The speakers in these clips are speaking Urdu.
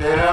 13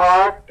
8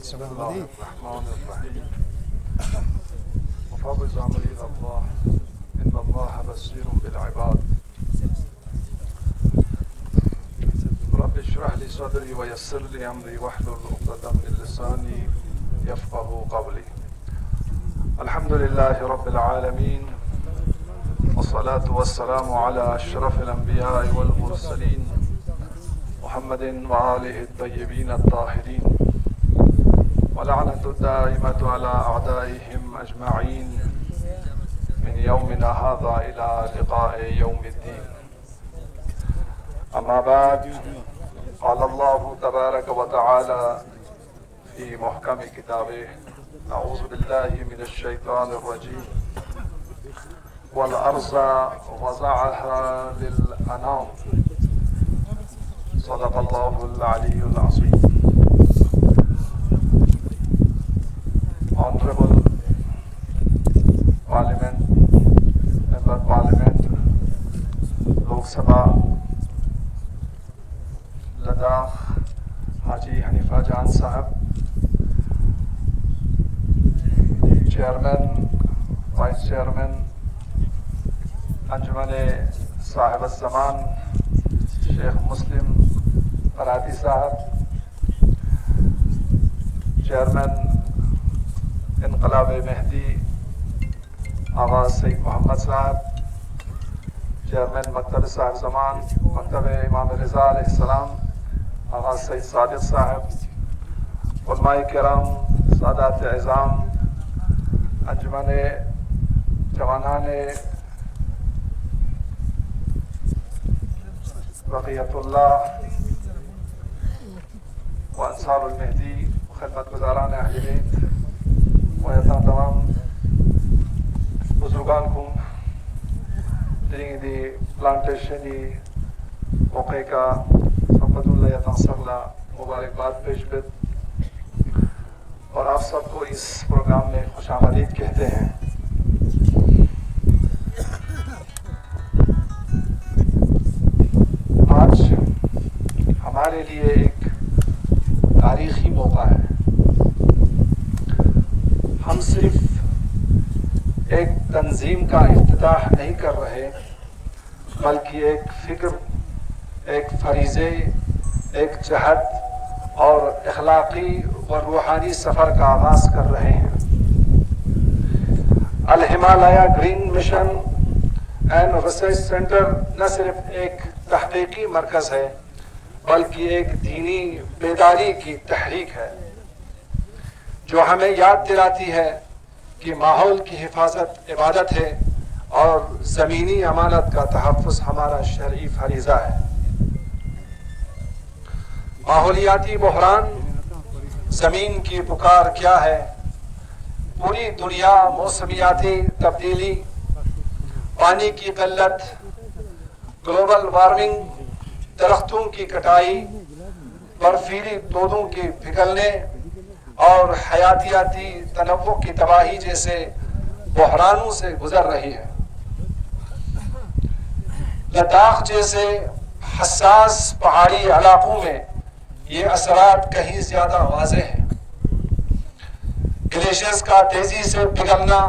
بسم الله الرحمن الرحيم وفوض أمري إلى الله إن الله بصير بالعباد رب اشرح لي صدري ويسر لي أمري واحلل عقدة من لساني يفقهوا قولي. الحمد لله رب العالمين والصلاة والسلام على أشرف الأنبياء والمرسلين محمد وآله الطيبين الطاهرين ولعنة الدائمة على أعدائهم أجمعين من يومنا هذا إلى لقاء يوم الدين. أما بعد، قال الله تبارك وتعالى في محكم كتابه: أعوذ بالله من الشيطان الرجيم. والأرض وضعها للأنام. صدق الله العلي العظيم. Honorable Parliament, Member Parliament, Lok Sabha, Ladakh, Haji Hanifa Jan Sahab, Chairman, Vice Chairman, Anjuman Sahib al-Zaman, Sheikh Muslim Farhati Sahab, Chairman انقلاب مہدی آغاز سید محمد صاحب، چیئرمین مکتب صاحب زمان مکتب امام رضا علیہ السلام آغاز سید صادق صاحب، علماء کرام، سادات اعظام، انجمن جوانان بقیت اللہ و انصار المہدی، خدمت گزاران اہل بیت و تمام بزرگان کو دی پلانٹیشنی موقع کا سمپت اللہ تنصرلا مبارکباد پیش بد، اور آپ سب کو اس پروگرام میں خوش آمدید کہتے ہیں۔ آج ہمارے لیے ایک تاریخی موقع ہے۔ ہم صرف ایک تنظیم کا افتتاح نہیں کر رہے، بلکہ ایک فکر، ایک فریضے، ایک جہد اور اخلاقی و روحانی سفر کا آغاز کر رہے ہیں۔ Alhimalaya green mission and research centre نہ صرف ایک تحقیقی مرکز ہے، بلکہ ایک دینی بیداری کی تحریک ہے، جو ہمیں یاد دلاتی ہے کہ ماحول کی حفاظت عبادت ہے اور زمینی امانت کا تحفظ ہمارا شرعی فریضہ ہے۔ ماحولیاتی بحران، زمین کی پکار کیا ہے، پوری دنیا موسمیاتی تبدیلی، پانی کی قلت، گلوبل وارمنگ، درختوں کی کٹائی، برفیلی تودوں کے پگھلنے اور حیاتیاتی تنوع کی تباہی جیسے بحرانوں سے گزر رہی ہے۔ لداخ جیسے حساس پہاڑی علاقوں میں یہ اثرات کہیں زیادہ واضح ہیں۔ گلیشیئرز کا تیزی سے پگھلنا،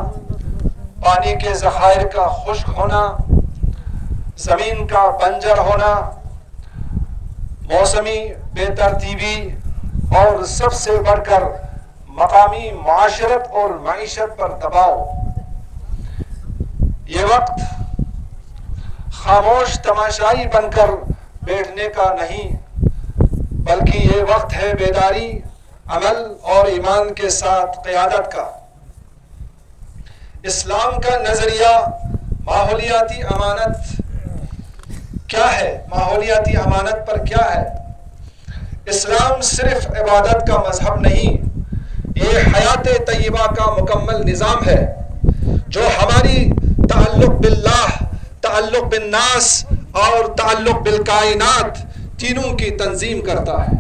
پانی کے ذخائر کا خشک ہونا، زمین کا بنجر ہونا، موسمی بے ترتیبی، اور سب سے بڑھ کر مقامی معاشرت اور معیشت پر دباؤ۔ یہ وقت خاموش تماشائی بن کر بیٹھنے کا نہیں، بلکہ یہ وقت ہے بیداری، عمل اور ایمان کے ساتھ قیادت کا۔ اسلام کا نظریہ ماحولیاتی امانت کیا ہے؟ ماحولیاتی امانت پر کیا ہے؟ اسلام صرف عبادت کا مذہب نہیں، یہ حیات طیبہ کا مکمل نظام ہے، جو ہماری تعلق باللہ، تعلق بالناس اور تعلق بالکائنات تینوں کی تنظیم کرتا ہے۔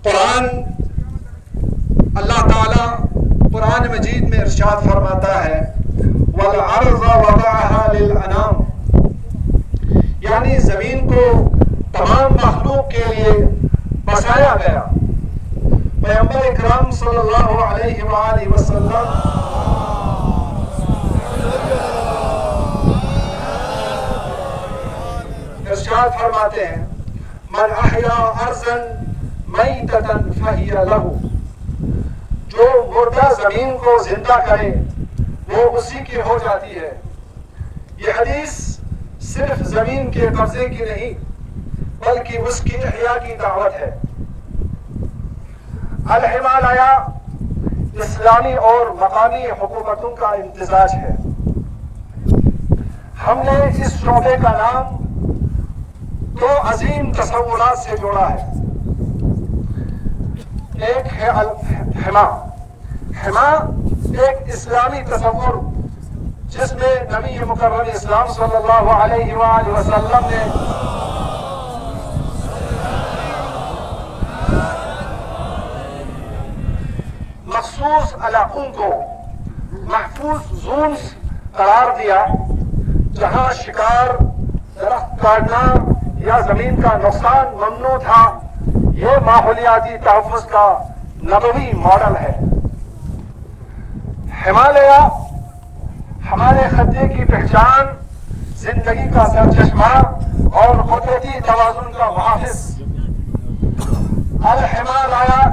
قرآن، اللہ تعالیٰ قرآن مجید میں ارشاد فرماتا ہے وَالْأَرْضَ وَضَعَهَا لِلْأَنَامِ، یعنی زمین کو تمام مخلوق کے لیے بسایا گیا۔ پیغمبر اکرام صلی اللہ علیہ وآلہ وسلم ارشاد فرماتے ہیں من احیا ارضا میتتا فہی لہ، جو مردہ زمین کو زندہ کرے وہ اسی کی ہو جاتی ہے۔ یہ حدیث صرف زمین کے قبضے کی نہیں بلکہ اس کی احیاء کی دعوت ہے۔ الہمالیہ اسلامی اور مقامی حکومتوں کا امتزاج ہے۔ ہم نے اس شعبے کا نام دو عظیم تصورات سے جوڑا ہے۔ ایک ہے حما۔ حما ایک اسلامی تصور جس میں نبی مکرم اسلام صلی اللہ علیہ وآلہ وسلم نے مخصوص علاقوں کو محفوظ زونز قرار دیا جہاں شکار، درخت کاٹنا یا زمین کا نقصان ممنوع تھا۔ یہ ماحولیاتی تحفظ کا نبوی ماڈل ہے۔ ہمالیہ ہمارے خطے کی پہچان، زندگی کا سرچشمہ اور قدرتی توازن کا محافظ۔ الہمالیہ